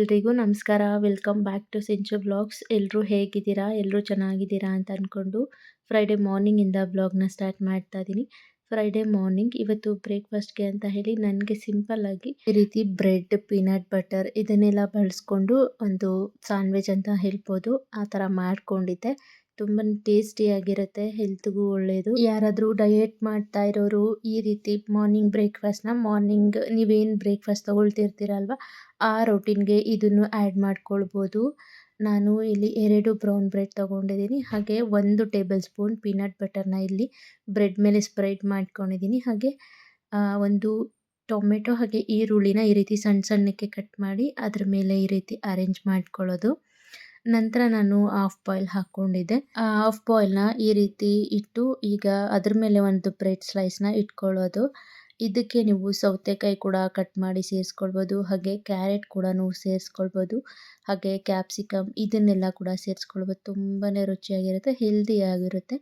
ಎಲ್ರಿಗೂ ನಮಸ್ಕಾರ. Welcome back to Sinchu vlogs. ಎಲ್ಲರೂ ಹೇಗಿದ್ದೀರಾ? ಎಲ್ಲರೂ ಚೆನ್ನಾಗಿದ್ದೀರಾ ಅಂತ ಅಂದ್ಕೊಂಡು ಫ್ರೈಡೇ ಮಾರ್ನಿಂಗಿಂದ ವ್ಲಾಗ್ನ ಸ್ಟಾರ್ಟ್ ಮಾಡ್ತಾ ಇದ್ದೀನಿ. ಫ್ರೈಡೇ ಮಾರ್ನಿಂಗ್ ಇವತ್ತು ಬ್ರೇಕ್ಫಾಸ್ಟ್‌ಗೆ ಅಂತ ಹೇಳಿ ನನಗೆ ಸಿಂಪಲ್ಲಾಗಿ ಈ ರೀತಿ ಬ್ರೆಡ್, ಪೀನಟ್ ಬಟರ್ ಇದನ್ನೆಲ್ಲ ಬಳಸ್ಕೊಂಡು ಒಂದು ಸ್ಯಾಂಡ್ವಿಚ್ ಅಂತ ಹೇಳ್ಬೋದು. ಆ ಥರ ಮಾಡ್ಕೊಂಡಿದ್ದೆ. ತುಂಬಾ ಟೇಸ್ಟಿಯಾಗಿರುತ್ತೆ, ಹೆಲ್ತ್‌ಗೂ ಒಳ್ಳೆಯದು. ಯಾರಾದರೂ ಡಯೆಟ್ ಮಾಡ್ತಾ ಇರೋರು ಈ ರೀತಿ ಮಾರ್ನಿಂಗ್ ನೀವೇನು ಬ್ರೇಕ್ಫಾಸ್ಟ್ ತೊಗೊಳ್ತಿರ್ತೀರಲ್ವ, ಆ ರೊಟೀನ್‌ಗೆ ಇದನ್ನು ಆ್ಯಡ್ ಮಾಡ್ಕೊಳ್ಬೋದು. ನಾನು ಇಲ್ಲಿ 2 ಬ್ರೌನ್ ಬ್ರೆಡ್ ತೊಗೊಂಡಿದ್ದೀನಿ. ಹಾಗೆ 1 ಟೇಬಲ್ ಸ್ಪೂನ್ ಪೀನಟ್ ಬಟರ್ನ ಇಲ್ಲಿ ಬ್ರೆಡ್ ಮೇಲೆ ಸ್ಪ್ರೆಡ್ ಮಾಡ್ಕೊಂಡಿದ್ದೀನಿ. ಹಾಗೆ ಒಂದು ಟೊಮೆಟೊ ಹಾಗೆ ಈರುಳ್ಳಿನ ಈ ರೀತಿ ಸಣ್ಣ ಸಣ್ಣಕ್ಕೆ ಕಟ್ ಮಾಡಿ ಅದ್ರ ಮೇಲೆ ಈ ರೀತಿ ಅರೇಂಜ್ ಮಾಡ್ಕೊಳ್ಳೋದು. ನಂತರ ನಾನು ಹಾಫ್ ಬಾಯ್ಲ್ ಹಾಕ್ಕೊಂಡಿದ್ದೆ. ಹಾಫ್ ಬಾಯ್ಲ್ನ ಈ ರೀತಿ ಇಟ್ಟು ಈಗ ಅದ್ರ ಮೇಲೆ ಒಂದು ಬ್ರೆಡ್ ಸ್ಲೈಸ್ನ ಇಟ್ಕೊಳ್ಳೋದು. ಇದಕ್ಕೆ ನೀವು ಸೌತೆಕಾಯಿ ಕೂಡ ಕಟ್ ಮಾಡಿ ಸೇರಿಸ್ಕೊಳ್ಬೋದು, ಹಾಗೆ ಕ್ಯಾರೆಟ್ ಕೂಡ ಸೇರಿಸ್ಕೊಳ್ಬೋದು, ಹಾಗೆ ಕ್ಯಾಪ್ಸಿಕಮ್ ಇದನ್ನೆಲ್ಲ ಕೂಡ ಸೇರಿಸ್ಕೊಳ್ಬೋದು. ತುಂಬಾ ರುಚಿಯಾಗಿರುತ್ತೆ, ಹೆಲ್ದಿಯಾಗಿರುತ್ತೆ.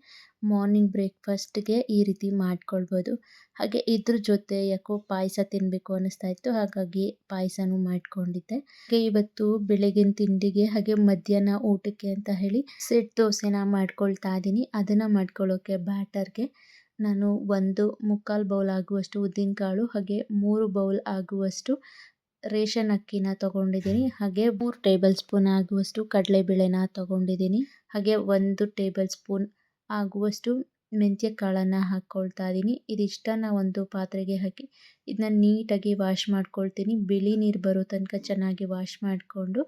ಮಾರ್ನಿಂಗ್ ಬ್ರೇಕ್ಫಾಸ್ಟ್ಗೆ ಈ ರೀತಿ ಮಾಡ್ಕೊಳ್ಬೋದು. ಹಾಗೆ ಇದ್ರ ಜೊತೆ ಯಾಕೋ ಪಾಯಸ ತಿನ್ನಬೇಕು ಅನ್ನಿಸ್ತಾ ಇತ್ತು, ಹಾಗಾಗಿ ಪಾಯಸನೂ ಮಾಡ್ಕೊಂಡಿದ್ದೆ. ಹಾಗೆ ಇವತ್ತು ಬೆಳಗಿನ ತಿಂಡಿಗೆ ಹಾಗೆ ಮಧ್ಯಾಹ್ನ ಊಟಕ್ಕೆ ಅಂತ ಹೇಳಿ ಸೆಟ್ ದೋಸೆನ ಮಾಡ್ಕೊಳ್ತಾ ಇದ್ದೀನಿ. ಅದನ್ನು ಮಾಡ್ಕೊಳ್ಳೋಕ್ಕೆ ಬ್ಯಾಟರ್ಗೆ ನಾನು 1/4 ಬೌಲ್ ಆಗುವಷ್ಟು ಉದ್ದಿನಕಾಳು ಹಾಗೆ 3 ಬೌಲ್ ಆಗುವಷ್ಟು ರೇಷನ್ ಅಕ್ಕಿನ ತೊಗೊಂಡಿದ್ದೀನಿ. ಹಾಗೆ 3 ಟೇಬಲ್ ಸ್ಪೂನ್ ಆಗುವಷ್ಟು ಕಡಲೆಬೇಳೆನ ತೊಗೊಂಡಿದ್ದೀನಿ. ಹಾಗೆ 1 ಟೇಬಲ್ ಸ್ಪೂನ್ ಆಗುವಷ್ಟು ಮೆಂತ್ಯ ಕಾಳನ್ನು ಹಾಕ್ಕೊಳ್ತಾ ಇದ್ದೀನಿ. ಇದಿಷ್ಟನ್ನು ಒಂದು ಪಾತ್ರೆಗೆ ಹಾಕಿ ಇದನ್ನ ನೀಟಾಗಿ ವಾಶ್ ಮಾಡ್ಕೊಳ್ತೀನಿ. ಬಿಳಿ ನೀರು ಬರೋ ತನಕ ಚೆನ್ನಾಗಿ ವಾಶ್ ಮಾಡಿಕೊಂಡು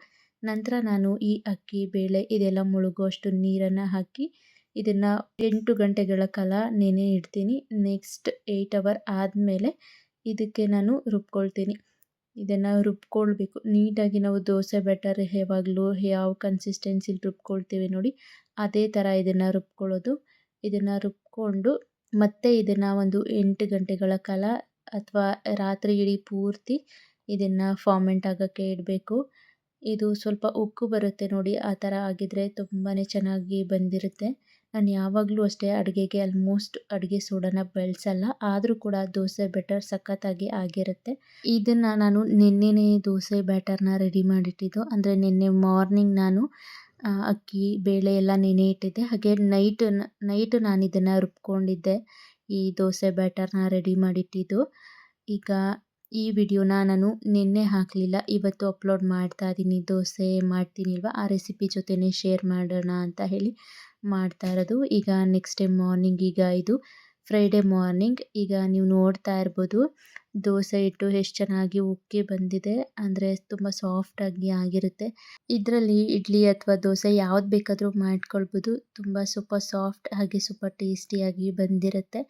ನಂತರ ನಾನು ಈ ಅಕ್ಕಿ, ಬೇಳೆ ಇದೆಲ್ಲ ಮುಳುಗುವಷ್ಟು ನೀರನ್ನು ಹಾಕಿ ಇದನ್ನು 8 ಗಂಟೆಗಳ ಕಾಲ ನೆನೆ ಇಡ್ತೀನಿ. ನೆಕ್ಸ್ಟ್ 8 ಅವರ್ ಆದಮೇಲೆ ಇದಕ್ಕೆ ನಾನು ರುಬ್ಕೊಳ್ತೀನಿ. ಇದನ್ನು ರುಬ್ಕೊಳ್ಬೇಕು ನೀಟಾಗಿ. ನಾವು ದೋಸೆ ಬ್ಯಾಟರ್ ಯಾವಾಗಲೂ ಯಾವ ಕನ್ಸಿಸ್ಟೆನ್ಸಿಲಿ ರುಬ್ಕೊಳ್ತೀವಿ ನೋಡಿ, ಅದೇ ಥರ ಇದನ್ನು ರುಬ್ಕೊಳ್ಳೋದು. ಇದನ್ನು ರುಬ್ಕೊಂಡು ಮತ್ತೆ ಇದನ್ನು ಒಂದು 8 ಗಂಟೆಗಳ ಕಾಲ ಅಥವಾ ರಾತ್ರಿ ಇಡೀ ಪೂರ್ತಿ ಇದನ್ನು ಫಾರ್ಮೆಂಟ್ ಆಗೋಕ್ಕೆ ಇಡಬೇಕು. ಇದು ಸ್ವಲ್ಪ ಉಕ್ಕು ಬರುತ್ತೆ ನೋಡಿ, ಆ ಥರ ಆಗಿದ್ರೆ ತುಂಬಾ ಚೆನ್ನಾಗಿ ಬಂದಿರುತ್ತೆ. ನಾನು ಯಾವಾಗಲೂ ಅಷ್ಟೇ ಅಡುಗೆಗೆ ಆಲ್ಮೋಸ್ಟ್ ಅಡುಗೆ ಸೋಡಾನ ಬಳಸಲ್ಲ, ಆದರೂ ಕೂಡ ದೋಸೆ ಬ್ಯಾಟರ್ ಸಖತ್ತಾಗಿ ಆಗಿರುತ್ತೆ. ಇದನ್ನು ನಾನು ನಿನ್ನೆನೇ ದೋಸೆ ಬ್ಯಾಟರ್ನ ರೆಡಿ ಮಾಡಿಟ್ಟಿದ್ದು, ಅಂದರೆ ನಿನ್ನೆ ಮಾರ್ನಿಂಗ್ ನಾನು ಅಕ್ಕಿ, ಬೇಳೆ ಎಲ್ಲ ನೆನೆ ಇಟ್ಟಿದ್ದೆ. ಹಾಗೆ ನೈಟ್ ನಾನು ಇದನ್ನು ರುಬ್ಕೊಂಡಿದ್ದೆ, ಈ ದೋಸೆ ಬ್ಯಾಟರ್ನ ರೆಡಿ ಮಾಡಿಟ್ಟಿದ್ದು. ಈಗ ಈ ವಿಡಿಯೋನ ನಾನು ನಿನ್ನೆ ಹಾಕಲಿಲ್ಲ, ಇವತ್ತು ಅಪ್ಲೋಡ್ ಮಾಡ್ತಾ ಇದ್ದೀನಿ. ದೋಸೆ ಮಾಡ್ತೀನಿಲ್ವ, ಆ ರೆಸಿಪಿ ಜೊತೆನೇ ಶೇರ್ ಮಾಡೋಣ ಅಂತ ಹೇಳಿ ಮಾಡ್ತಾ ಇರೋದು. ಈಗ ನೆಕ್ಸ್ಟ್ ಡೇ ಮಾರ್ನಿಂಗ್, ಈಗ ಇದು ಫ್ರೈಡೇ ಮಾರ್ನಿಂಗ್. ಈಗ ನೀವು ನೋಡ್ತಾ ಇರ್ಬೋದು ದೋಸೆ ಹಿಟ್ಟು ಎಷ್ಟು ಚೆನ್ನಾಗಿ ಉಕ್ಕಿ ಬಂದಿದೆ, ಅಂದರೆ ತುಂಬ ಸಾಫ್ಟಾಗಿ ಆಗಿರುತ್ತೆ. ಇದರಲ್ಲಿ ಇಡ್ಲಿ ಅಥವಾ ದೋಸೆ ಯಾವ್ದು ಬೇಕಾದರೂ ಮಾಡ್ಕೊಳ್ಬೋದು. ಸ್ವಲ್ಪ ಸಾಫ್ಟ್ ಹಾಗೆ ಸ್ವಲ್ಪ ಟೇಸ್ಟಿಯಾಗಿ ಬಂದಿರುತ್ತೆ.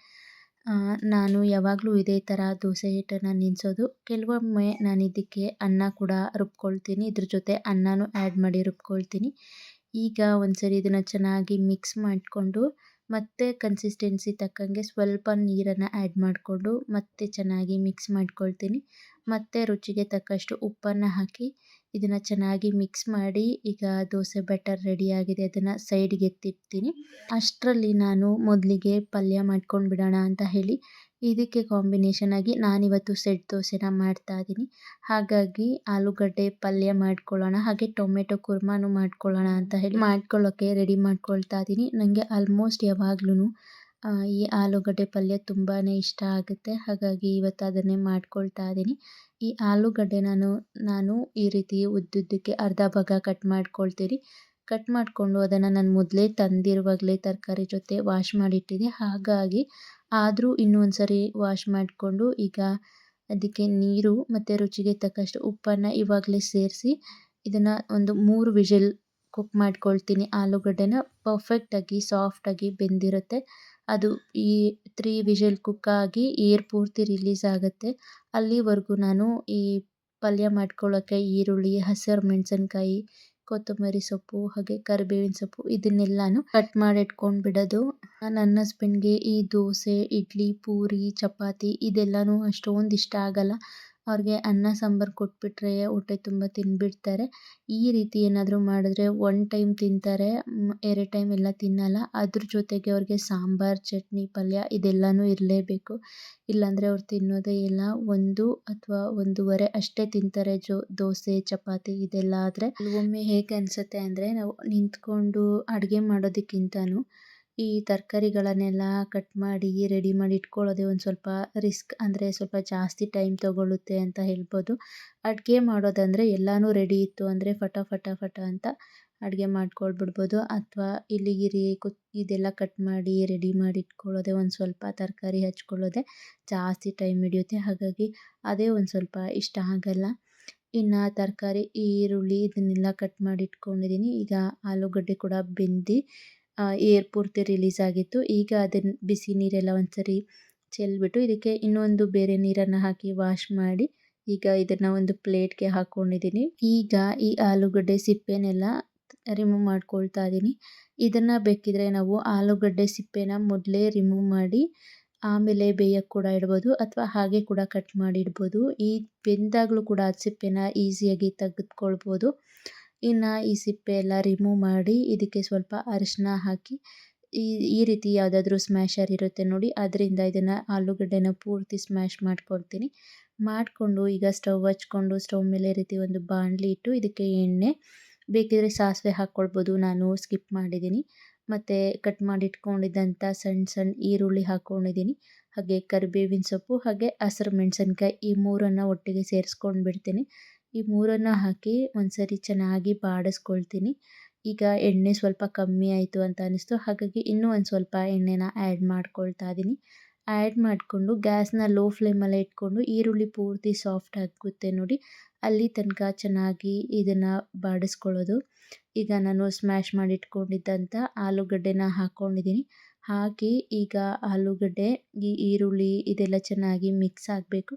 ನಾನು ಯಾವಾಗಲೂ ಇದೇ ಥರ ದೋಸೆ ಹಿಟ್ಟನ್ನು ನೆನೆಸೋದು. ಕೆಲವೊಮ್ಮೆ ನಾನು ಇದಕ್ಕೆ ಅನ್ನ ಕೂಡ ರುಬ್ಕೊಳ್ತೀನಿ, ಇದ್ರ ಜೊತೆ ಅನ್ನನೂ ಆ್ಯಡ್ ಮಾಡಿ ರುಬ್ಕೊಳ್ತೀನಿ. ಈಗ ಒಂದ್ಸರಿ ಇದನ್ನು ಚೆನ್ನಾಗಿ ಮಿಕ್ಸ್ ಮಾಡಿಕೊಂಡು ಮತ್ತೆ ಕನ್ಸಿಸ್ಟೆನ್ಸಿ ತಕ್ಕಂಗೆ ಸ್ವಲ್ಪ ನೀರನ್ನು ಆ್ಯಡ್ ಮಾಡಿಕೊಂಡು ಮತ್ತೆ ಚೆನ್ನಾಗಿ ಮಿಕ್ಸ್ ಮಾಡ್ಕೊಳ್ತೀನಿ. ಮತ್ತೆ ರುಚಿಗೆ ತಕ್ಕಷ್ಟು ಉಪ್ಪನ್ನು ಹಾಕಿ ಇದನ್ನು ಚೆನ್ನಾಗಿ ಮಿಕ್ಸ್ ಮಾಡಿ ಈಗ ದೋಸೆ ಬ್ಯಾಟರ್ ರೆಡಿಯಾಗಿದೆ, ಅದನ್ನು ಸೈಡ್ಗೆ ಎತ್ತಿಡ್ತೀನಿ. ಅಷ್ಟರಲ್ಲಿ ನಾನು ಮೊದಲಿಗೆ ಪಲ್ಯ ಮಾಡ್ಕೊಂಡು ಬಿಡೋಣ ಅಂತ ಹೇಳಿ ಇದಕ್ಕೆ ಕಾಂಬಿನೇಷನ್ ಆಗಿ ನಾನಿವತ್ತು ಸೆಟ್ ದೋಸೆನ ಮಾಡ್ತಾ ಇದ್ದೀನಿ. ಹಾಗಾಗಿ ಆಲೂಗಡ್ಡೆ ಪಲ್ಯ ಮಾಡ್ಕೊಳ್ಳೋಣ, ಹಾಗೆ ಟೊಮೆಟೊ ಕುರ್ಮಾನು ಮಾಡ್ಕೊಳ್ಳೋಣ ಅಂತ ಹೇಳಿ ಮಾಡ್ಕೊಳ್ಳೋಕ್ಕೆ ರೆಡಿ ಮಾಡ್ಕೊಳ್ತಾ ಇದ್ದೀನಿ. ನನಗೆ ಆಲ್ಮೋಸ್ಟ್ ಯಾವಾಗ್ಲೂ ಈ ಆಲೂಗಡ್ಡೆ ಪಲ್ಯ ತುಂಬಾ ಇಷ್ಟ ಆಗುತ್ತೆ, ಹಾಗಾಗಿ ಇವತ್ತು ಅದನ್ನೇ ಮಾಡ್ಕೊಳ್ತಾ ಇದ್ದೀನಿ. ಈ ಆಲೂಗಡ್ಡೆ ನಾನು ಈ ರೀತಿ ಉದ್ದುದ್ದಕ್ಕೆ ಅರ್ಧ ಭಾಗ ಕಟ್ ಮಾಡ್ಕೊಳ್ತೀನಿ. ಕಟ್ ಮಾಡಿಕೊಂಡು ಅದನ್ನು ನಾನು ಮೊದಲೇ ತಂದಿರುವಾಗಲೇ ತರಕಾರಿ ಜೊತೆ ವಾಶ್ ಮಾಡಿಟ್ಟಿದ್ದೆ, ಹಾಗಾಗಿ ಆದರೂ ಇನ್ನೊಂದು ಸರಿ ವಾಶ್ ಮಾಡಿಕೊಂಡು ಈಗ ಅದಕ್ಕೆ ನೀರು ಮತ್ತು ರುಚಿಗೆ ತಕ್ಕಷ್ಟು ಉಪ್ಪನ್ನು ಇವಾಗಲೇ ಸೇರಿಸಿ ಇದನ್ನು ಒಂದು 3 ವಿಷಲ್ ಕುಕ್ ಮಾಡ್ಕೊಳ್ತೀನಿ. ಆಲೂಗಡ್ಡೆನ ಪರ್ಫೆಕ್ಟಾಗಿ ಸಾಫ್ಟಾಗಿ ಬೆಂದಿರುತ್ತೆ. ಅದು ಈ 3 ವಿಷಲ್ ಕುಕ್ಕಾಗಿ ಏರ್ ಪೂರ್ತಿ ರಿಲೀಸ್ ಆಗುತ್ತೆ. ಅಲ್ಲಿವರೆಗೂ ನಾನು ಈ ಪಲ್ಯ ಮಾಡ್ಕೊಳ್ಳೋಕ್ಕೆ ಈರುಳ್ಳಿ, ಹಸಿರು ಮೆಣಸಿನ್ಕಾಯಿ, ಕೊತ್ತಂಬರಿ ಸೊಪ್ಪು ಹಾಗೆ ಕರಿಬೇವಿನ ಸೊಪ್ಪು ಇದನ್ನೆಲ್ಲನೂ ಕಟ್ ಮಾಡಿ ಇಟ್ಕೊಂಡು ಬಿಡೋದು. ನನ್ನ ಹಸ್ಬೆಂಡ್ಗೆ ಈ ದೋಸೆ, ಇಡ್ಲಿ, ಪೂರಿ, ಚಪಾತಿ ಇದೆಲ್ಲನೂ ಅಷ್ಟೊಂದು ಇಷ್ಟ ಆಗಲ್ಲ. ಅವ್ರಿಗೆ ಅನ್ನ ಸಾಂಬಾರು ಕೊಟ್ಬಿಟ್ರೆ ಹೊಟ್ಟೆ ತುಂಬ ತಿಂದ್ಬಿಡ್ತಾರೆ. ಈ ರೀತಿ ಏನಾದರೂ ಮಾಡಿದ್ರೆ 1 ಟೈಮ್ ತಿಂತಾರೆ, 2 ಟೈಮ್ ಎಲ್ಲ ತಿನ್ನಲ್ಲ. ಅದ್ರ ಜೊತೆಗೆ ಅವ್ರಿಗೆ ಸಾಂಬಾರು, ಚಟ್ನಿ, ಪಲ್ಯ ಇದೆಲ್ಲನೂ ಇರಲೇಬೇಕು. ಇಲ್ಲಾಂದರೆ ಅವ್ರು ತಿನ್ನೋದೇ ಇಲ್ಲ. 1 ಅಥವಾ 1:30 ಅಷ್ಟೇ ತಿಂತಾರೆ ದೋಸೆ, ಚಪಾತಿ ಇದೆಲ್ಲ ಆದರೆ. ಒಮ್ಮೆ ಹೇಗೆ ಅನಿಸುತ್ತೆ ಅಂದರೆ, ನಾವು ನಿಂತ್ಕೊಂಡು ಅಡುಗೆ ಮಾಡೋದಕ್ಕಿಂತನೂ ಈ ತರಕಾರಿಗಳನ್ನೆಲ್ಲ ಕಟ್ ಮಾಡಿ ರೆಡಿ ಮಾಡಿ ಇಟ್ಕೊಳ್ಳೋದೇ ಒಂದು ಸ್ವಲ್ಪ ರಿಸ್ಕ್, ಅಂದರೆ ಸ್ವಲ್ಪ ಜಾಸ್ತಿ ಟೈಮ್ ತೊಗೊಳುತ್ತೆ ಅಂತ ಹೇಳ್ಬೋದು. ಅಡುಗೆ ಮಾಡೋದಂದರೆ ಎಲ್ಲನೂ ರೆಡಿ ಇತ್ತು ಅಂದರೆ ಫಟ ಫಟ ಫಟ ಅಂತ ಅಡುಗೆ ಮಾಡ್ಕೊಳ್ಬಿಡ್ಬೋದು. ಅಥವಾ ಇಲ್ಲಿ ಇದೆಲ್ಲ ಕಟ್ ಮಾಡಿ ರೆಡಿ ಮಾಡಿ ಇಟ್ಕೊಳ್ಳೋದೇ ಒಂದು ಸ್ವಲ್ಪ ತರಕಾರಿ ಹಚ್ಕೊಳ್ಳೋದೇ ಜಾಸ್ತಿ ಟೈಮ್ ಹಿಡಿಯುತ್ತೆ. ಹಾಗಾಗಿ ಅದೇ ಒಂದು ಸ್ವಲ್ಪ ಇಷ್ಟ ಆಗಲ್ಲ. ಇನ್ನು ತರಕಾರಿ ಈರುಳ್ಳಿ ಇದನ್ನೆಲ್ಲ ಕಟ್ ಮಾಡಿ ಇಟ್ಕೊಂಡಿದ್ದೀನಿ. ಈಗ ಆಲೂಗಡ್ಡೆ ಕೂಡ ಬೆಂದು ಏರ್ ಪೂರ್ತಿ ರಿಲೀಸ್ ಆಗಿತ್ತು. ಈಗ ಅದನ್ನು ಬಿಸಿ ನೀರೆಲ್ಲ ಒಂದ್ಸರಿ ಚೆಲ್ಬಿಟ್ಟು ಇದಕ್ಕೆ ಇನ್ನೊಂದು ಬೇರೆ ನೀರನ್ನು ಹಾಕಿ ವಾಶ್ ಮಾಡಿ ಈಗ ಇದನ್ನು ಒಂದು ಪ್ಲೇಟ್ಗೆ ಹಾಕ್ಕೊಂಡಿದ್ದೀನಿ. ಈಗ ಈ ಆಲೂಗಡ್ಡೆ ಸಿಪ್ಪೆನೆಲ್ಲ ರಿಮೂವ್ ಮಾಡ್ಕೊಳ್ತಾ ಇದ್ದೀನಿ. ಇದನ್ನು ಬೇಕಿದ್ರೆ ನಾವು ಆಲೂಗಡ್ಡೆ ಸಿಪ್ಪೆನ ಮೊದಲೇ ರಿಮೂವ್ ಮಾಡಿ ಆಮೇಲೆ ಬೇಯಕ್ಕೆ ಕೂಡ ಇಡ್ಬೋದು, ಅಥವಾ ಹಾಗೆ ಕೂಡ ಕಟ್ ಮಾಡಿ ಇಡ್ಬೋದು. ಈ ಬೆಂದಾಗಲೂ ಕೂಡ ಆ ಸಿಪ್ಪೆನ ಈಸಿಯಾಗಿ ತೆಗೆದುಕೊಳ್ಬೋದು. ಇನ್ನು ಈ ಸಿಪ್ಪೆ ಎಲ್ಲ ರಿಮೂವ್ ಮಾಡಿ ಇದಕ್ಕೆ ಸ್ವಲ್ಪ ಅರಿಶಿನ ಹಾಕಿ ಈ ರೀತಿ ಯಾವುದಾದ್ರೂ ಸ್ಮ್ಯಾಶರ್ ಇರುತ್ತೆ ನೋಡಿ, ಅದರಿಂದ ಇದನ್ನು ಆಲೂಗಡ್ಡೆನ ಪೂರ್ತಿ ಸ್ಮ್ಯಾಶ್ ಮಾಡ್ಕೊಳ್ತೀನಿ. ಮಾಡಿಕೊಂಡು ಈಗ ಸ್ಟವ್ ಹಚ್ಕೊಂಡು ಸ್ಟವ್ ಮೇಲೆ ಈ ರೀತಿ ಒಂದು ಬಾಣಲಿ ಇಟ್ಟು ಇದಕ್ಕೆ ಎಣ್ಣೆ, ಬೇಕಿದ್ರೆ ಸಾಸಿವೆ ಹಾಕ್ಕೊಳ್ಬೋದು, ನಾನು ಸ್ಕಿಪ್ ಮಾಡಿದ್ದೀನಿ. ಮತ್ತು ಕಟ್ ಮಾಡಿ ಇಟ್ಕೊಂಡಿದ್ದಂಥ ಸಣ್ಣ ಸಣ್ಣ ಈರುಳ್ಳಿ ಹಾಕ್ಕೊಂಡಿದ್ದೀನಿ. ಹಾಗೆ ಕರಿಬೇವಿನ ಸೊಪ್ಪು, ಹಾಗೆ ಹಸಿರು ಮೆಣಸಿನ್ಕಾಯಿ, ಈ 3 ಒಟ್ಟಿಗೆ ಸೇರಿಸ್ಕೊಂಡು ಬಿಡ್ತೀನಿ. ಈ 3 ಹಾಕಿ ಒಂದ್ಸರಿ ಚೆನ್ನಾಗಿ ಬಾಡಿಸ್ಕೊಳ್ತೀನಿ. ಈಗ ಎಣ್ಣೆ ಸ್ವಲ್ಪ ಕಮ್ಮಿ ಆಯಿತು ಅಂತ ಅನ್ನಿಸ್ತು, ಹಾಗಾಗಿ ಇನ್ನೂ ಒಂದು ಸ್ವಲ್ಪ ಎಣ್ಣೆನ ಆ್ಯಡ್ ಮಾಡ್ಕೊಳ್ತಾ ಇದ್ದೀನಿ. ಆ್ಯಡ್ ಮಾಡಿಕೊಂಡು ಗ್ಯಾಸ್ನ ಲೋ ಫ್ಲೇಮಲ್ಲೇ ಇಟ್ಕೊಂಡು ಈರುಳ್ಳಿ ಪೂರ್ತಿ ಸಾಫ್ಟ್ ಆಗುತ್ತೆ ನೋಡಿ, ಅಲ್ಲಿ ತನಕ ಚೆನ್ನಾಗಿ ಇದನ್ನು ಬಾಡಿಸ್ಕೊಳ್ಳೋದು. ಈಗ ನಾನು ಸ್ಮ್ಯಾಶ್ ಮಾಡಿ ಇಟ್ಕೊಂಡಿದ್ದಂಥ ಆಲೂಗಡ್ಡೆನ ಹಾಕ್ಕೊಂಡಿದ್ದೀನಿ. ಹಾಕಿ ಈಗ ಆಲೂಗಡ್ಡೆ, ಈ ಈರುಳ್ಳಿ ಇದೆಲ್ಲ ಚೆನ್ನಾಗಿ ಮಿಕ್ಸ್ ಆಗಬೇಕು.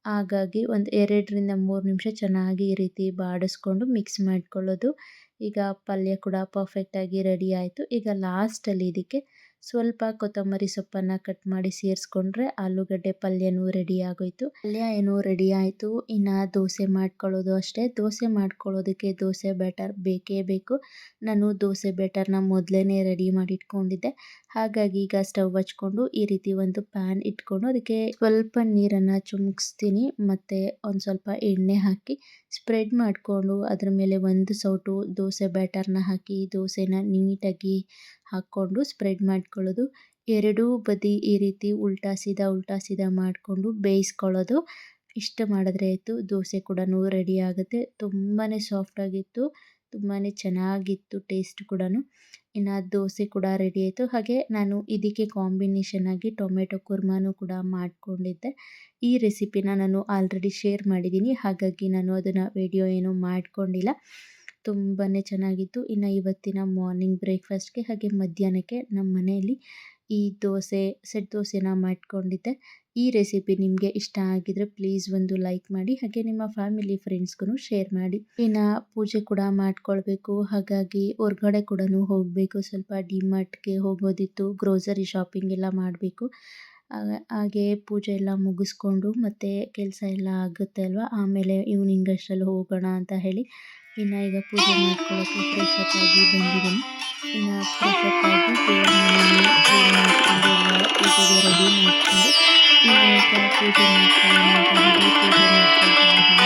ಹಾಗಾಗಿ ಒಂದು 2ರಿಂದ 3 ನಿಮಿಷ ಚೆನ್ನಾಗಿ ಈ ರೀತಿ ಬಾಡಿಸ್ಕೊಂಡು ಮಿಕ್ಸ್ ಮಾಡ್ಕೊಳ್ಳೋದು. ಈಗ ಪಲ್ಯ ಕೂಡ ಪರ್ಫೆಕ್ಟಾಗಿ ರೆಡಿ ಆಯಿತು. ಈಗ ಲಾಸ್ಟಲ್ಲಿ ಇದಕ್ಕೆ ಸ್ವಲ್ಪ ಕೊತ್ತಂಬರಿ ಸೊಪ್ಪನ್ನು ಕಟ್ ಮಾಡಿ ಸೇರಿಸ್ಕೊಂಡ್ರೆ ಆಲೂಗಡ್ಡೆ ಪಲ್ಯನೂ ರೆಡಿ ಆಗೋಯಿತು. ಪಲ್ಯ ಏನೋ ರೆಡಿ ಆಯಿತು. ಇನ್ನು ದೋಸೆ ಮಾಡ್ಕೊಳ್ಳೋದು ಅಷ್ಟೇ. ದೋಸೆ ಮಾಡ್ಕೊಳ್ಳೋದಕ್ಕೆ ದೋಸೆ ಬ್ಯಾಟರ್ ಬೇಕೇ ಬೇಕು. ನಾನು ದೋಸೆ ಬ್ಯಾಟರ್ನ ಮೊದಲೇ ರೆಡಿ ಮಾಡಿ ಇಟ್ಕೊಂಡಿದ್ದೆ. ಹಾಗಾಗಿ ಈಗ ಸ್ಟವ್ ಹಚ್ಕೊಂಡು ಈ ರೀತಿ ಒಂದು ಪ್ಯಾನ್ ಇಟ್ಕೊಂಡು ಅದಕ್ಕೆ ಸ್ವಲ್ಪ ನೀರನ್ನು ಚಿಮುಕಿಸ್ತೀನಿ, ಮತ್ತು ಒಂದು ಸ್ವಲ್ಪ ಎಣ್ಣೆ ಹಾಕಿ ಸ್ಪ್ರೆಡ್ ಮಾಡಿಕೊಂಡು ಅದ್ರ ಮೇಲೆ ಒಂದು ಸೌಟು ದೋಸೆ ಬ್ಯಾಟರ್ನ ಹಾಕಿ ದೋಸೆನ ನೀಟಾಗಿ ಹಾಕ್ಕೊಂಡು ಸ್ಪ್ರೆಡ್ ಮಾಡ್ಕೊಳ್ಳೋದು. ಎರಡೂ ಬದಿ ಈ ರೀತಿ ಉಲ್ಟಾ ಸೀದಾ ಮಾಡಿಕೊಂಡು ಬೇಯಿಸ್ಕೊಳ್ಳೋದು. ಇಷ್ಟು ಮಾಡಿದ್ರೆ ಆಯಿತು, ದೋಸೆ ಕೂಡ ರೆಡಿ ಆಗುತ್ತೆ. ತುಂಬಾ ಸಾಫ್ಟಾಗಿತ್ತು, ತುಂಬಾ ಚೆನ್ನಾಗಿತ್ತು ಟೇಸ್ಟ್ ಕೂಡ. ಇನ್ನು ದೋಸೆ ಕೂಡ ರೆಡಿ ಆಯಿತು. ಹಾಗೆ ನಾನು ಇದಕ್ಕೆ ಕಾಂಬಿನೇಷನ್ ಆಗಿ ಟೊಮೆಟೊ ಕುರ್ಮಾನು ಕೂಡ ಮಾಡಿಕೊಂಡಿದ್ದೆ. ಈ ರೆಸಿಪಿನ ನಾನು ಆಲ್ರೆಡಿ ಶೇರ್ ಮಾಡಿದ್ದೀನಿ, ಹಾಗಾಗಿ ನಾನು ಅದನ್ನು ವಿಡಿಯೋ ಏನೂ ಮಾಡ್ಕೊಂಡಿಲ್ಲ. ತುಂಬಾ ಚೆನ್ನಾಗಿತ್ತು. ಇನ್ನು ಇವತ್ತಿನ ಮಾರ್ನಿಂಗ್ ಬ್ರೇಕ್ಫಾಸ್ಟ್ಗೆ ಹಾಗೆ ಮಧ್ಯಾಹ್ನಕ್ಕೆ ನಮ್ಮ ಮನೆಯಲ್ಲಿ ಈ ಸೆಟ್ ದೋಸೆನ ಮಾಡ್ಕೊಂಡಿದ್ದೆ. ಈ ರೆಸಿಪಿ ನಿಮಗೆ ಇಷ್ಟ ಆಗಿದ್ರೆ ಪ್ಲೀಸ್ ಒಂದು ಲೈಕ್ ಮಾಡಿ, ಹಾಗೆ ನಿಮ್ಮ ಫ್ಯಾಮಿಲಿ ಫ್ರೆಂಡ್ಸ್ಗೂ ಶೇರ್ ಮಾಡಿ. ಇನ್ನು ಪೂಜೆ ಕೂಡ ಮಾಡ್ಕೊಳ್ಬೇಕು, ಹಾಗಾಗಿ ಹೊರ್ಗಡೆ ಕೂಡ ಹೋಗಬೇಕು. ಸ್ವಲ್ಪ ಡಿಮಾರ್ಟ್ಗೆ ಹೋಗೋದಿತ್ತು, ಗ್ರೋಸರಿ ಶಾಪಿಂಗ್ ಎಲ್ಲ ಮಾಡಬೇಕು. ಹಾಗೆ ಪೂಜೆ ಎಲ್ಲ ಮುಗಿಸ್ಕೊಂಡು ಮತ್ತು ಕೆಲಸ ಎಲ್ಲ ಆಗುತ್ತೆ ಅಲ್ವಾ, ಆಮೇಲೆ ಈವ್ನಿಂಗ್ ಅಷ್ಟರಲ್ಲಿ ಹೋಗೋಣ ಅಂತ ಹೇಳಿ ಈಗ ಪೂಜೆ ಮಾಡ್ಕೊಳ್ಳೋಕ್ಕೆ ಫ್ರೆಶ್ ಅಪ್ ಆಗಿ ಬಂದಿದ್ದೀನಿ. ಇನ್ನು ಫ್ರೆಶ್ ಅಪ್ ಆಗಿ ದೇವ್ರ ಮನೆಯಲ್ಲಿ ಕ್ಲೀನ್ ಮಾಡಿಕೊಂಡು ಎಲ್ಲ ಪೂಜೆಗೆ ರೆಡಿ ಮಾಡಿಕೊಂಡು ಈಗ ಪೂಜೆ ಮಾಡ್ಕೊಳ್ಳೋಣ ಅಂತ ಹೇಳಿ ಪೂಜೆ ಮಾಡ್ಕೊಳ್ತಾ ಇದ್ದೀನಿ.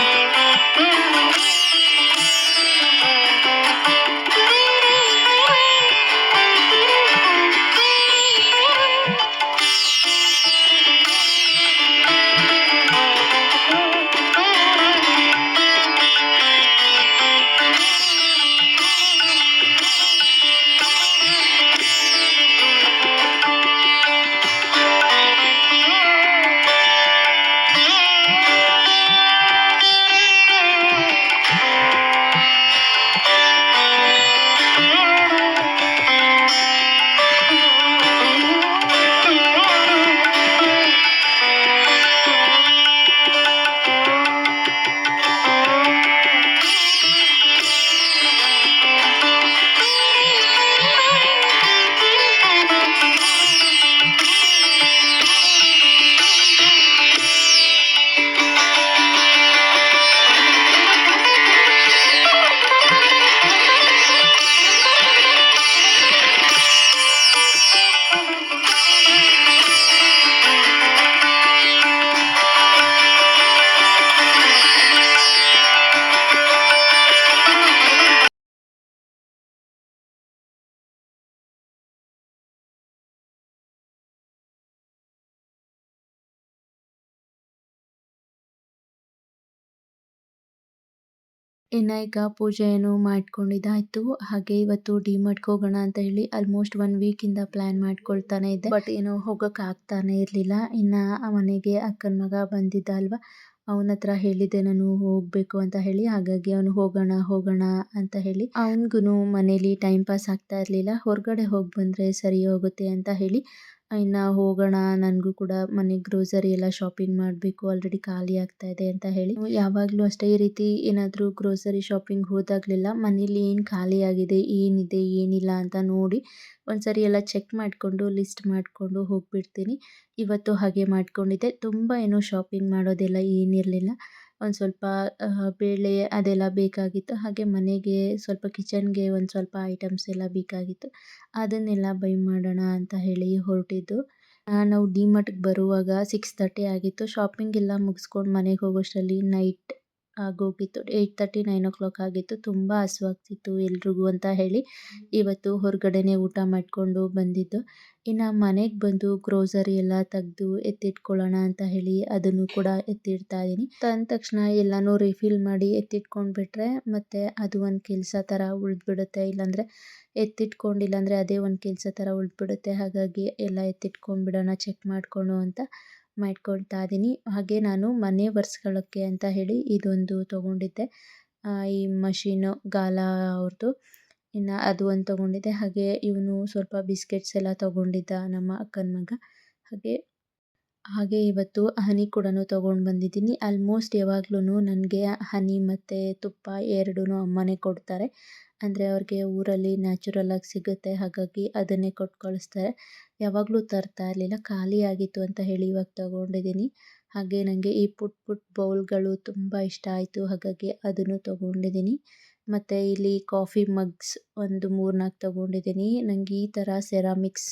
ಇನ್ನು ಈಗ ಪೂಜೆಯನ್ನು ಮಾಡ್ಕೊಂಡಿದ್ದಾಯಿತು. ಹಾಗೆ ಇವತ್ತು ಡಿಮಾರ್ಟ್‌ಗೆ ಹೋಗೋಣ ಅಂತ ಹೇಳಿ ಆಲ್ಮೋಸ್ಟ್ 1 ವೀಕಿಂದ ಪ್ಲ್ಯಾನ್ ಮಾಡ್ಕೊಳ್ತಾನೆ ಇದ್ದೆ. ಬಟ್ ಏನೋ ಹೋಗೋಕೆ ಆಗ್ತಾನೆ ಇರಲಿಲ್ಲ. ಇನ್ನು ಮನೆಗೆ ಅಕ್ಕನ ಮಗ ಬಂದಿದ್ದ ಅಲ್ವಾ, ಅವನ ಹತ್ರ ಹೇಳಿದ್ದೆ ನಾನು ಹೋಗಬೇಕು ಅಂತ ಹೇಳಿ. ಹಾಗಾಗಿ ಅವನು ಹೋಗೋಣ ಹೋಗೋಣ ಅಂತ ಹೇಳಿ, ಅವನಿಗೂ ಮನೇಲಿ ಟೈಮ್ ಪಾಸ್ ಆಗ್ತಾ ಇರಲಿಲ್ಲ. ಹೊರಗಡೆ ಹೋಗಿ ಬಂದರೆ ಸರಿ ಹೋಗುತ್ತೆ ಅಂತ ಹೇಳಿ ಇನ್ನು ಹೋಗೋಣ, ನನಗೂ ಕೂಡ ಮನೆಗೆ ಗ್ರೋಸರಿ ಎಲ್ಲ ಶಾಪಿಂಗ್ ಮಾಡಬೇಕು, ಆಲ್ರೆಡಿ ಖಾಲಿ ಆಗ್ತಾ ಇದೆ ಅಂತ ಹೇಳಿ. ಯಾವಾಗಲೂ ಅಷ್ಟೇ ಈ ರೀತಿ ಏನಾದರೂ ಗ್ರೋಸರಿ ಶಾಪಿಂಗ್ ಹೋದಾಗಲೆಲ್ಲ ಮನೇಲಿ ಏನು ಖಾಲಿ ಆಗಿದೆ, ಏನಿದೆ ಏನಿಲ್ಲ ಅಂತ ನೋಡಿ ಒಂದ್ಸರಿ ಎಲ್ಲ ಚೆಕ್ ಮಾಡಿಕೊಂಡು ಲಿಸ್ಟ್ ಮಾಡಿಕೊಂಡು ಹೋಗಿಬಿಡ್ತೀನಿ. ಇವತ್ತು ಹಾಗೆ ಮಾಡ್ಕೊಂಡಿದ್ದೆ. ತುಂಬ ಏನೋ ಶಾಪಿಂಗ್ ಮಾಡೋದೆಲ್ಲ ಏನಿರಲಿಲ್ಲ. ಒಂದು ಸ್ವಲ್ಪ ಬೇಳೆ ಅದೆಲ್ಲ ಬೇಕಾಗಿತ್ತು. ಹಾಗೆ ಮನೆಗೆ ಸ್ವಲ್ಪ ಕಿಚನ್ಗೆ ಒಂದು ಸ್ವಲ್ಪ ಐಟಮ್ಸ್ ಎಲ್ಲ ಬೇಕಾಗಿತ್ತು. ಅದನ್ನೆಲ್ಲ ಬೈ ಮಾಡೋಣ ಅಂತ ಹೇಳಿ ಹೊರಟಿದ್ದು. ನಾವು ಡಿಮಾರ್ಟ್‌ಗೆ ಬರುವಾಗ 6:30 ಆಗಿತ್ತು. ಶಾಪಿಂಗ್ ಎಲ್ಲ ಮುಗಿಸ್ಕೊಂಡು ಮನೆಗೆ ಹೋಗೋಷ್ಟರಲ್ಲಿ ನೈಟ್ ಆಗೋಗಿತ್ತು. 8:30, 9 ಆಗಿತ್ತು. ತುಂಬ ಹಸಿವಾಗ್ತಿತ್ತು ಎಲ್ರಿಗೂ ಅಂತ ಹೇಳಿ ಇವತ್ತು ಹೊರಗಡೆನೇ ಊಟ ಮಾಡಿಕೊಂಡು ಬಂದಿದ್ದು. ಇನ್ನು ಮನೆಗೆ ಬಂದು ಗ್ರೋಸರಿ ಎಲ್ಲ ತೆಗೆದು ಎತ್ತಿಟ್ಕೊಳ್ಳೋಣ ಅಂತ ಹೇಳಿ ಅದನ್ನು ಕೂಡ ಎತ್ತಿಡ್ತಾ ಇದ್ದೀನಿ. ತಂದ ತಕ್ಷಣ ಎಲ್ಲನೂ ರಿಫಿಲ್ ಮಾಡಿ ಎತ್ತಿಟ್ಕೊಂಡ್ಬಿಟ್ರೆ ಮತ್ತೆ ಅದು ಒಂದು ಕೆಲಸ ಥರ ಉಳಿದ್ಬಿಡುತ್ತೆ. ಇಲ್ಲಾಂದರೆ ಎತ್ತಿಟ್ಕೊಂಡಿಲ್ಲ ಅಂದರೆ ಅದೇ ಒಂದು ಕೆಲಸ ಥರ ಉಳಿದ್ಬಿಡುತ್ತೆ. ಹಾಗಾಗಿ ಎಲ್ಲ ಎತ್ತಿಟ್ಕೊಂಡ್ಬಿಡೋಣ ಚೆಕ್ ಮಾಡಿಕೊಂಡು ಅಂತ ಮಾಡ್ಕೊಳ್ತಾ ಇದ್ದೀನಿ. ಹಾಗೆ ನಾನು ಮನೆ ಒರೆಸ್ಕೊಳ್ಳೋಕ್ಕೆ ಅಂತ ಹೇಳಿ ಇದೊಂದು ತೊಗೊಂಡಿದ್ದೆ. ಈ ಮಷೀನು ಗಾಲಾ ಅವ್ರದ್ದು. ಇನ್ನು ಅದು ಒಂದು ತೊಗೊಂಡಿದ್ದೆ. ಹಾಗೆ ಇವನು ಸ್ವಲ್ಪ ಬಿಸ್ಕೆಟ್ಸ್ ಎಲ್ಲ ತೊಗೊಂಡಿದ್ದ ನಮ್ಮ ಅಕ್ಕನ ಮಗ. ಹಾಗೆ ಇವತ್ತು ಹನಿ ಕೂಡ ತೊಗೊಂಡು ಬಂದಿದ್ದೀನಿ. ಆಲ್ಮೋಸ್ಟ್ ಯಾವಾಗ್ಲೂ ನನಗೆ ಹನಿ ಮತ್ತು ತುಪ್ಪ ಎರಡೂ ಅಮ್ಮನೇ ಕೊಡ್ತಾರೆ. ಅಂದರೆ ಅವ್ರಿಗೆ ಊರಲ್ಲಿ ನ್ಯಾಚುರಲಾಗಿ ಸಿಗುತ್ತೆ, ಹಾಗಾಗಿ ಅದನ್ನೇ ಕೊಟ್ಟು ಕಳಿಸ್ತಾರೆ. ಯಾವಾಗಲೂ ತರ್ತಾ ಇರಲಿಲ್ಲ, ಖಾಲಿ ಆಗಿತ್ತು ಅಂತ ಹೇಳಿ ಇವಾಗ ತೊಗೊಂಡಿದ್ದೀನಿ. ಹಾಗೆ ನನಗೆ ಈ ಪುಟ್ಟ ಬೌಲ್ಗಳು ತುಂಬ ಇಷ್ಟ ಆಯಿತು, ಹಾಗಾಗಿ ಅದನ್ನು ತೊಗೊಂಡಿದ್ದೀನಿ. ಮತ್ತು ಇಲ್ಲಿ ಕಾಫಿ ಮಗ್ಸ್ ಒಂದು 3-4 ತೊಗೊಂಡಿದ್ದೀನಿ. ನನಗೆ ಈ ಥರ ಸೆರಾಮಿಕ್ಸ್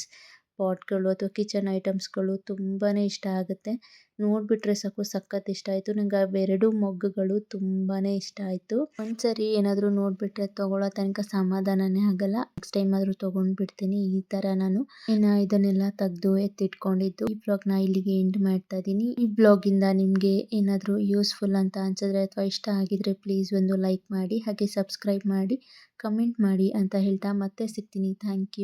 ಪಾಟ್ಗಳು ಅಥವಾ ಕಿಚನ್ ಐಟಮ್ಸ್ಗಳು ತುಂಬಾ ಇಷ್ಟ ಆಗುತ್ತೆ. ನೋಡಿಬಿಟ್ರೆ ಸಾಕು ಸಖತ್ ಇಷ್ಟ ಆಯಿತು. ನನಗೆ ಅವೆರಡು ಮಗ್ಗುಗಳು ತುಂಬಾ ಇಷ್ಟ ಆಯಿತು. ಒಂದ್ಸರಿ ಏನಾದರೂ ನೋಡಿಬಿಟ್ರೆ ತೊಗೊಳ್ಳೋ ತನಕ ಸಮಾಧಾನನೇ ಆಗಲ್ಲ. ನೆಕ್ಸ್ಟ್ ಟೈಮ್ ಆದರೂ ತೊಗೊಂಡ್ಬಿಡ್ತೀನಿ ಈ ಥರ ನಾನು. ಇನ್ನು ಇದನ್ನೆಲ್ಲ ತೆಗೆದು ಎತ್ತಿಟ್ಕೊಂಡಿದ್ದು ಈ ಬ್ಲಾಗ್ನ ಇಲ್ಲಿಗೆ ಎಂಡ್ ಮಾಡ್ತಾ ಇದ್ದೀನಿ. ಈ ಬ್ಲಾಗಿಂದ ನಿಮಗೆ ಏನಾದರೂ ಯೂಸ್ಫುಲ್ ಅಂತ ಅನ್ಸಿದ್ರೆ ಅಥವಾ ಇಷ್ಟ ಆಗಿದ್ರೆ ಪ್ಲೀಸ್ ಒಂದು ಲೈಕ್ ಮಾಡಿ, ಹಾಗೆ ಸಬ್ಸ್ಕ್ರೈಬ್ ಮಾಡಿ, ಕಮೆಂಟ್ ಮಾಡಿ ಅಂತ ಹೇಳ್ತಾ ಮತ್ತೆ ಸಿಗ್ತೀನಿ. Thank you.